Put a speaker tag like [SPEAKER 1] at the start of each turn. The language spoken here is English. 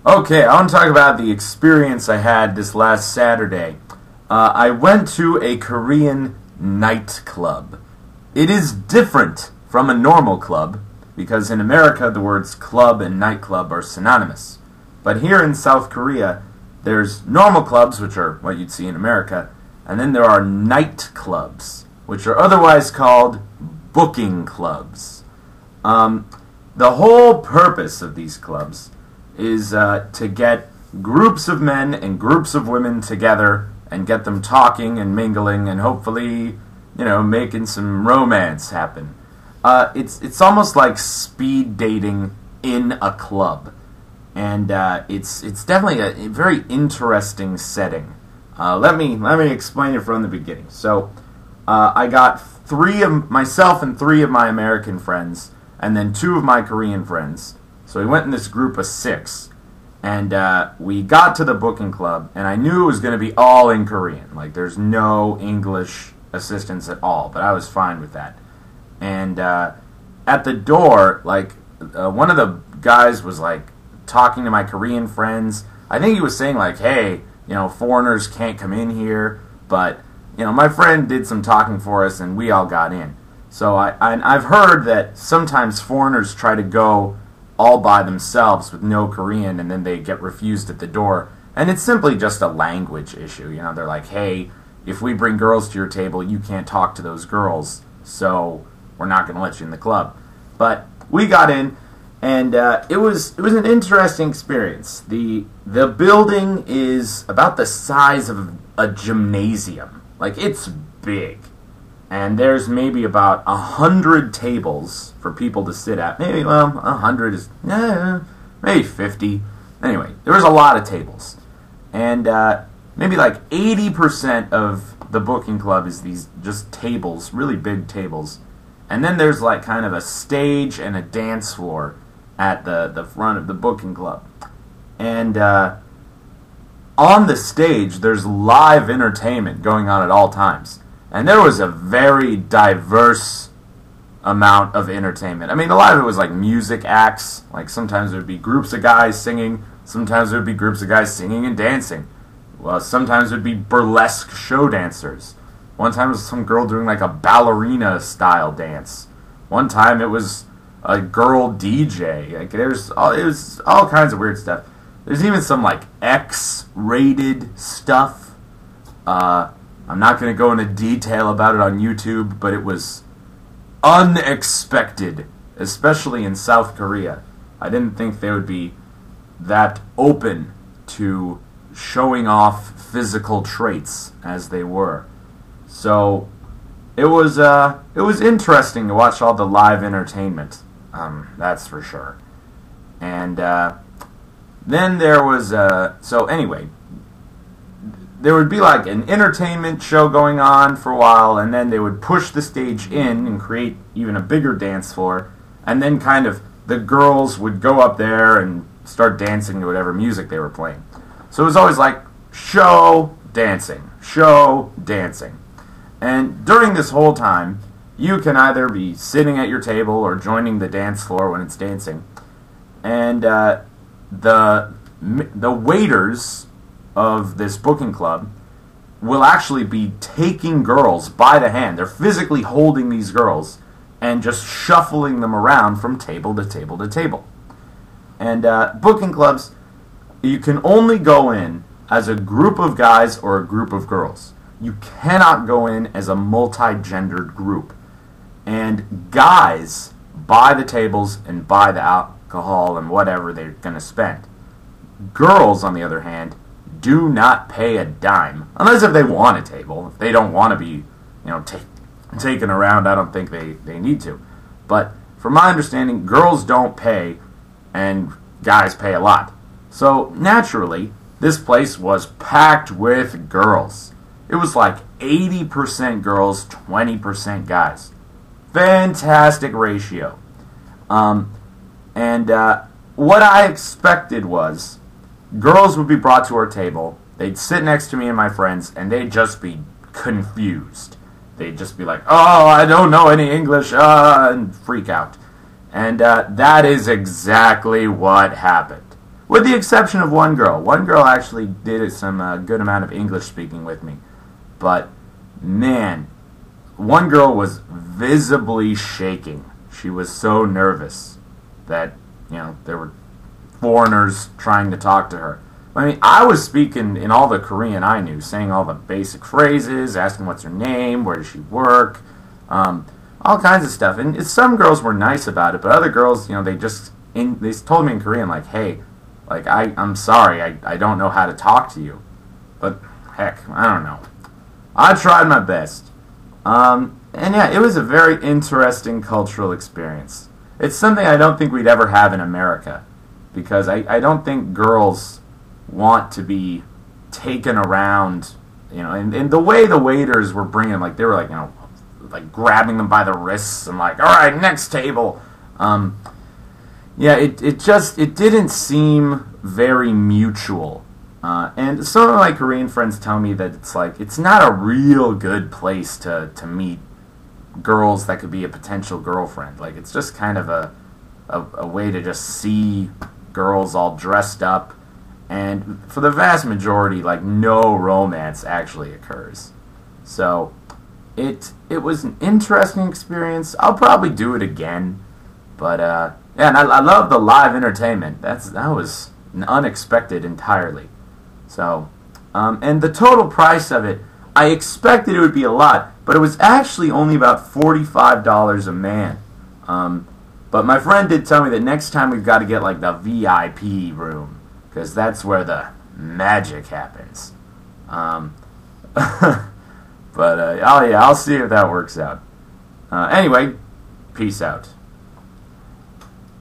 [SPEAKER 1] Okay, I want to talk about the experience I had this last Saturday. I went to a Korean nightclub. It is different from a normal club because in America the words club and nightclub are synonymous. But here in South Korea, there's normal clubs, which are what you'd see in America, and then there are nightclubs, which are otherwise called booking clubs. The whole purpose of these clubs is to get groups of men and groups of women together and get them talking and mingling and hopefully, making some romance happen. It's almost like speed dating in a club, and it's definitely a very interesting setting. Let me explain it from the beginning. So, I got myself and three of my American friends, and then two of my Korean friends. So we went in this group of 6, and we got to the booking club, and I knew it was going to be all in Korean. Like, there's no English assistance at all, but I was fine with that. And at the door, one of the guys was, talking to my Korean friends. I think he was saying, hey, foreigners can't come in here, but, my friend did some talking for us, and we all got in. So I've heard that sometimes foreigners try to go all by themselves with no Korean, and then they get refused at the door. And it's simply just a language issue. They're like, hey, if we bring girls to your table, you can't talk to those girls, so we're not going to let you in the club. But we got in, and it was an interesting experience. The building is about the size of a gymnasium. It's big. And there's maybe about 100 tables for people to sit at. Maybe, 100 is, maybe 50. Anyway, there was a lot of tables. And maybe 80% of the booking club is these just tables, really big tables. And then there's kind of a stage and a dance floor at the front of the booking club. And on the stage, there's live entertainment going on at all times. And there was a very diverse amount of entertainment. I mean, a lot of it was music acts. Sometimes there would be groups of guys singing. Sometimes there would be groups of guys singing and dancing. Well, sometimes there would be burlesque show dancers. One time it was some girl doing a ballerina-style dance. One time it was a girl DJ. It was all kinds of weird stuff. There's even some X-rated stuff. I'm not going to go into detail about it on YouTube, but it was unexpected, especially in South Korea. I didn't think they would be that open to showing off physical traits as they were. So it was interesting to watch all the live entertainment. That's for sure. And then there was so anyway. There would be an entertainment show going on for a while, and then they would push the stage in and create even a bigger dance floor, and then kind of the girls would go up there and start dancing to whatever music they were playing. So it was always show, dancing, show, dancing. And during this whole time, you can either be sitting at your table or joining the dance floor when it's dancing. And the waiters of this booking club will actually be taking girls by the hand. They're physically holding these girls and just shuffling them around from table to table to table. And booking clubs, you can only go in as a group of guys or a group of girls. You cannot go in as a multi-gendered group. And guys buy the tables and buy the alcohol and whatever they're going to spend. Girls, on the other hand, do not pay a dime, unless if they want a table. If they don't want to be, taken around, I don't think they need to. But from my understanding, girls don't pay, and guys pay a lot. So naturally, this place was packed with girls. It was 80% girls, 20% guys. Fantastic ratio. And what I expected was girls would be brought to our table, they'd sit next to me and my friends, and they'd just be confused. They'd just be like, oh, I don't know any English, and freak out. And that is exactly what happened. with the exception of one girl. One girl actually did some good amount of English speaking with me, but man, one girl was visibly shaking. She was so nervous that, there were foreigners trying to talk to her. I mean, I was speaking in all the Korean I knew, saying all the basic phrases, asking what's her name, where does she work, all kinds of stuff. And some girls were nice about it, but other girls, they told me in Korean, like, hey, like, I'm sorry, I don't know how to talk to you. But, heck, I don't know. I tried my best. And yeah, it was a very interesting cultural experience. It's something I don't think we'd ever have in America, because I don't think girls want to be taken around, and the way the waiters were bringing them, like, they were like, like grabbing them by the wrists and like, all right, next table. Yeah, it didn't seem very mutual. And some of my Korean friends tell me that it's not a real good place to meet girls that could be a potential girlfriend. Like, it's just kind of a way to just see girls all dressed up, and for the vast majority, like, no romance actually occurs. So it was an interesting experience. I'll probably do it again, but yeah, and I love the live entertainment. That was unexpected entirely. So, and the total price of it, I expected it would be a lot, but it was actually only about $45 a man. But my friend did tell me that next time we've got to get like the VIP room, because that's where the magic happens. But I'll see if that works out. Anyway, peace out.